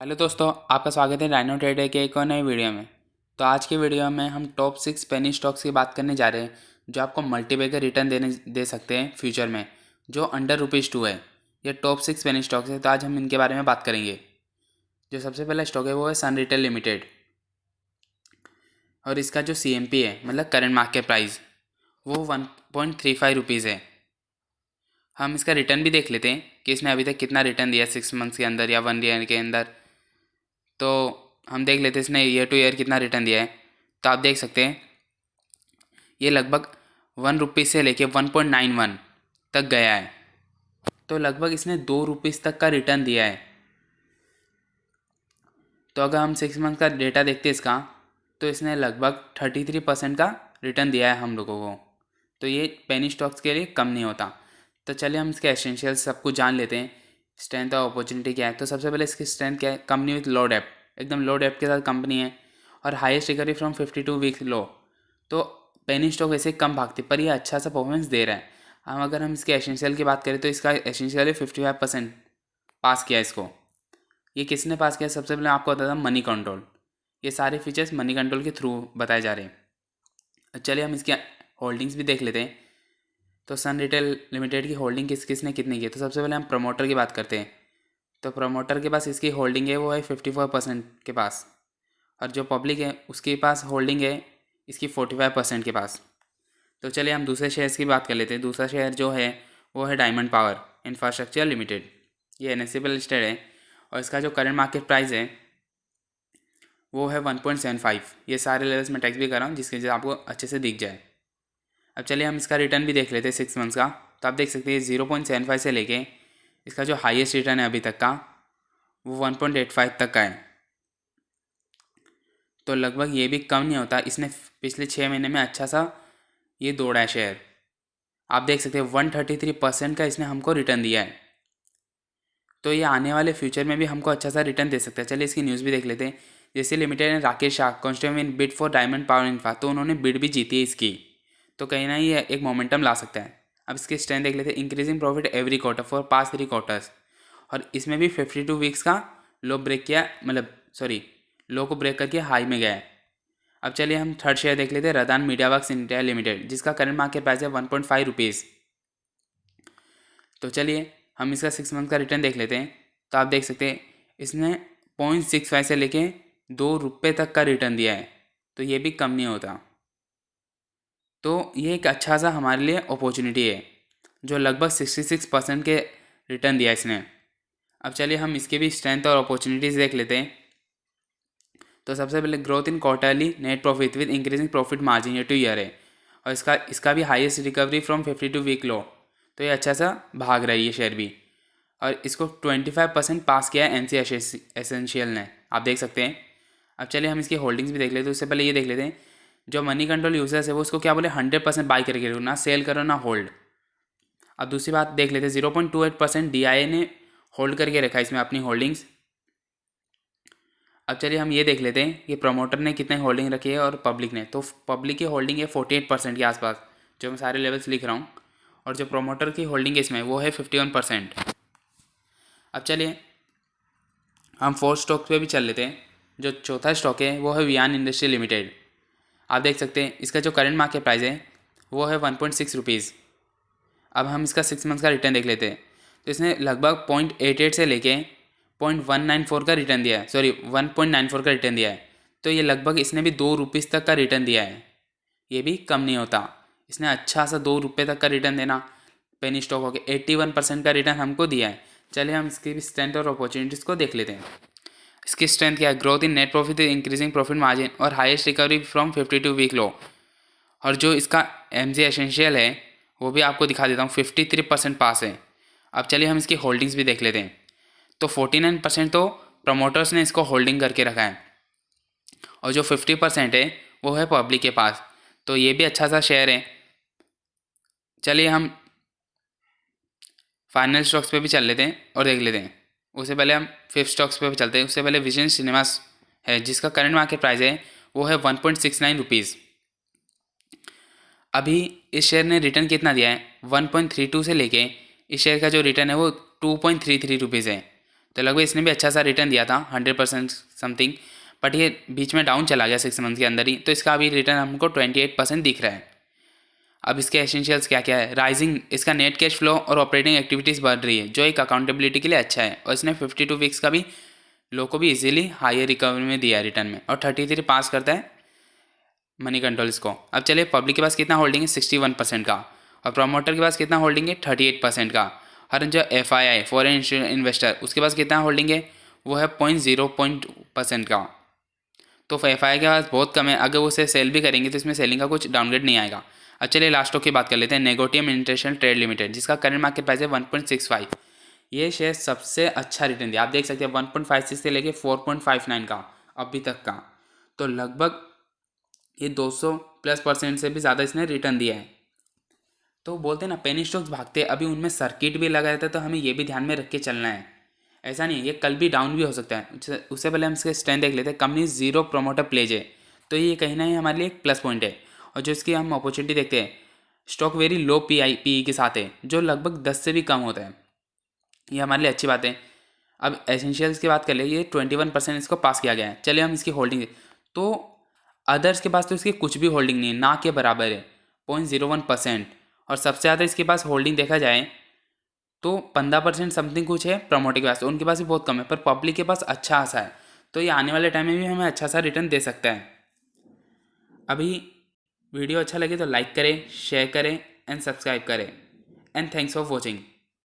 Hello दोस्तों, आपका स्वागत है राइनो ट्रेडर के एक और नई वीडियो में। तो आज की वीडियो में हम टॉप 6 पेनी स्टॉक्स की बात करने जा रहे हैं जो आपको मल्टीबैगर रिटर्न दे सकते हैं फ्यूचर में, जो अंडर ₹2 है। ये टॉप 6 पेनी स्टॉक्स है, तो आज हम इनके बारे में बात करेंगे। जो सबसे पहला स्टॉक है वो है सन रिटेल लिमिटेड, और इसका जो CMP है मतलब करंट मार्केट प्राइस वो ₹1.35 है। हम इसका रिटर्न भी देख लेते हैं कि इसने अभी तक कितना रिटर्न दिया 6 मंथ्स के अंदर या 1 ईयर के अंदर। तो हम देख लेते हैं इसने ईयर टू ईयर कितना रिटर्न दिया है। तो आप देख सकते हैं ये लगभग ₹1 से लेके 1.91 तक गया है। तो लगभग इसने ₹2 तक का रिटर्न दिया है। तो अगर हम 6 मंथ का डेटा देखते हैं इसका, तो इसने लगभग 33% का रिटर्न दिया है हम लोगों को। तो ये पेनी स्टॉक्स के लिए कम नहीं होता। तो चलिए हम इसके एसेंशियल्स सब कुछ जान लेते हैं। स्ट्रेंथ और अपॉर्चुनिटी क्या है। तो सबसे पहले इसकी स्ट्रेंथ क्या है, कंपनी विथ लो डेप्ट, एकदम लो डेप्ट के साथ कंपनी है, और highest recovery from 52 week low. तो पेनी स्टॉक वैसे कम भागती, पर ये अच्छा सा परफॉर्मेंस दे रहा है। अगर हम इसके एसेंशियल की बात करें तो इसका एसेंशियल 55% पास किया इसको। ये किसने पास किया, सबसे पहले आपको बताता हूँ, मनी कंट्रोल। ये सारे फीचर्स मनी कंट्रोल के थ्रू बताए जा रहे हैं। चलिए हम इसकी होल्डिंग्स भी देख लेते हैं। तो सन रिटेल लिमिटेड की होल्डिंग किसने कितनी की है। तो सबसे पहले हम प्रमोटर की बात करते हैं। तो प्रमोटर के पास इसकी होल्डिंग है वो है 54% के पास, और जो पब्लिक है उसके पास होल्डिंग है इसकी 45% के पास। तो चलिए हम दूसरे शेयर्स की बात कर लेते हैं। दूसरा शेयर जो है वो है डायमंड पावर इंफ्रास्ट्रक्चर लिमिटेड। ये NSE पे लिस्टेड है, और इसका जो करंट मार्केट प्राइस है वो है 1.75। ये सारे लेवल्स में टैक्स भी कर रहा हूँ जिसकी वजह से आपको अच्छे से दिख जाए। अब चलिए हम इसका रिटर्न भी देख लेते हैं 6 मंथ्स का। तो आप देख सकते हैं 0.75 से लेके इसका जो हाईएस्ट रिटर्न है अभी तक का वो 1.85 तक का है। तो लगभग ये भी कम नहीं होता। इसने पिछले 6 महीने में अच्छा सा ये दौड़ा है शेयर। आप देख सकते हैं 133% का इसने हमको रिटर्न दिया है। तो ये आने वाले फ्यूचर में भी हमको अच्छा सा रिटर्न दे सकता है। चलिए इसकी न्यूज़ भी देख लेते हैं। जैसे लिमिटेड ने Rakesh Shah constable in bid for diamond power infra, तो उन्होंने बिड भी जीती है इसकी। तो कहीं ना ये एक मोमेंटम ला सकता है। अब इसकी स्ट्रेंथ देख लेते हैं। Increasing profit every quarter for past 3 quarters, और इसमें भी 52 वीक्स का लो ब्रेक किया, मतलब सॉरी लो को ब्रेक करके हाई में गया है। अब चलिए हम थर्ड शेयर देख लेते हैं, रदान मीडिया वर्क्स इंडिया लिमिटेड, जिसका करंट मार्केट प्राइस है ₹1.5। तो चलिए हम इसका 6 मंथ का रिटर्न देख लेते हैं। तो आप देख सकते हैं इसने 0.65 से लेके ₹2 तक का रिटर्न दिया है। तो ये भी कम नहीं होता। तो ये एक अच्छा सा हमारे लिए अपॉर्चुनिटी है, जो लगभग 66% के रिटर्न दिया इसने। अब चलिए हम इसके भी स्ट्रेंथ और अपॉर्चुनिटीज़ देख लेते हैं। तो सबसे पहले growth in quarterly net profit with increasing profit margin year to year है, और इसका भी highest recovery from 52 week low. तो ये अच्छा सा भाग रही है शेयर भी, और इसको 25% पास किया है NSE एसेंशियल ने, आप देख सकते हैं। अब चलिए हम इसकी होल्डिंग्स भी देख लेते हैं। उससे पहले ये देख लेते हैं, जो मनी कंट्रोल यूजर्स है वो उसको क्या बोले, 100% बाई करके रखो, ना सेल करो ना होल्ड। अब दूसरी बात देख लेते हैं, 0.28% DIA ने होल्ड करके रखा है इसमें अपनी होल्डिंग्स। अब चलिए हम ये देख लेते हैं कि प्रमोटर ने कितने होल्डिंग रखी है और पब्लिक ने। तो पब्लिक की होल्डिंग है 48% के आसपास, जो मैं सारे लेवल्स लिख रहा हूँ, और जो प्रमोटर की होल्डिंग है इसमें वो है 51%। अब चलिए हम फोर्थ स्टॉक पे भी चल लेते हैं। जो चौथा स्टॉक है वो है वियान इंडस्ट्री लिमिटेड। आप देख सकते हैं इसका जो करंट मार्केट प्राइस है वो है ₹1.6। अब हम इसका 6 मंथ का रिटर्न देख लेते हैं। तो इसने लगभग 0.88 से लेके 0.194 का रिटर्न दिया है, सॉरी 1.94 का रिटर्न दिया है। तो ये लगभग इसने भी ₹2 तक का रिटर्न दिया है। ये भी कम नहीं होता। इसने अच्छा सा ₹2 तक का रिटर्न देना, पेनी स्टॉक हो गया 81% का रिटर्न हमको दिया है। चलिए हम इसकी भी स्ट्रेंथ और अपॉर्चुनिटीज़ को देख लेते हैं। इसकी स्ट्रेंथ क्या है, growth in net profit, increasing profit margin, और highest recovery from 52 week low. और जो इसका MG एसेंशियल है वो भी आपको दिखा देता हूँ, 53% पास है। अब चलिए हम इसकी होल्डिंग्स भी देख लेते हैं। तो 49% तो प्रमोटर्स ने इसको होल्डिंग करके रखा है, और जो 50% है वो है पब्लिक के पास। तो ये भी अच्छा सा शेयर है। चलिए हम फाइनल स्टॉक्स पे भी चल लेते हैं और देख लेते हैं। उससे पहले हम फिफ्थ स्टॉक्स पे भी चलते हैं। उससे पहले विजन सिनेमास है, जिसका करंट मार्केट प्राइस है वो है ₹1.69। अभी इस शेयर ने रिटर्न कितना दिया है, 1.32 से लेके इस शेयर का जो रिटर्न है वो ₹2.33 है। तो लगभग इसने भी अच्छा सा रिटर्न दिया था 100% समथिंग, बट ये बीच में डाउन चला गया 6 मंथ के अंदर ही, तो इसका अभी रिटर्न हमको 28% दिख रहा है। अब इसके एसेंशियल्स क्या क्या है, राइजिंग इसका नेट कैश फ्लो और ऑपरेटिंग एक्टिविटीज़ बढ़ रही है, जो एक अकाउंटेबिलिटी के लिए अच्छा है, और इसने 52 वीक्स का भी लो को भी इजीली हायर रिकवरी में दिया है रिटर्न में, और 33 पास करता है मनी कंट्रोल इसको। अब चलिए पब्लिक के पास कितना होल्डिंग है 61% का, और प्रमोटर के पास कितना होल्डिंग है 38% का, और जो FII फॉरेन इन्वेस्टर उसके पास कितना होल्डिंग है वो है 0.0% का। तो FII के पास बहुत कम है, अगर वो उसे सेल भी करेंगे तो इसमें सेलिंग का कुछ डाउनग्रेड नहीं आएगा। अब चलिए लास्ट स्टॉक की बात कर लेते हैं, नेगोटियम इंटरनेशनल ट्रेड लिमिटेड, जिसका करंट मार्केट प्राइस है 1.65। ये शेयर सबसे अच्छा रिटर्न दिया, आप देख सकते हैं 1.56 से लेके 4.59 का अभी तक का, तो लगभग ये 200+ % से भी ज़्यादा इसने रिटर्न दिया है। तो बोलते हैं ना पेनी स्टॉक्स भागते हैं, अभी उनमें सर्किट भी लगा रहता है, तो हमें ये भी ध्यान में रख के चलना है। ऐसा नहीं ये कल भी डाउन भी हो सकता है। उससे पहले हम इसके स्ट्रेंथ देख लेते हैं। कंपनी 0 प्रोमोटर प्लेज है, तो ये कहीं ना कहीं हमारे लिए एक प्लस पॉइंट है। और जो इसकी हम अपॉर्चुनिटी देखते हैं, स्टॉक वेरी लो PE के साथ है, जो लगभग 10 से भी कम होता है, ये हमारे लिए अच्छी बात है। अब एसेंशियल्स की बात कर ले, ये 21% इसको पास किया गया है। चलिए हम इसकी होल्डिंग, तो अदर्स के पास तो इसकी कुछ भी होल्डिंग नहीं है, ना के बराबर है 0.01%, और सबसे ज़्यादा इसके पास होल्डिंग देखा जाए तो 15% समथिंग कुछ है प्रमोटर के पास, उनके पास भी बहुत कम है, पर पब्लिक के पास अच्छा खासा है, तो ये आने वाले टाइम में भी हमें अच्छा सा रिटर्न दे सकता है। अभी वीडियो अच्छा लगे तो लाइक करें, शेयर करें एंड सब्सक्राइब करें, एंड थैंक्स फॉर वॉचिंग।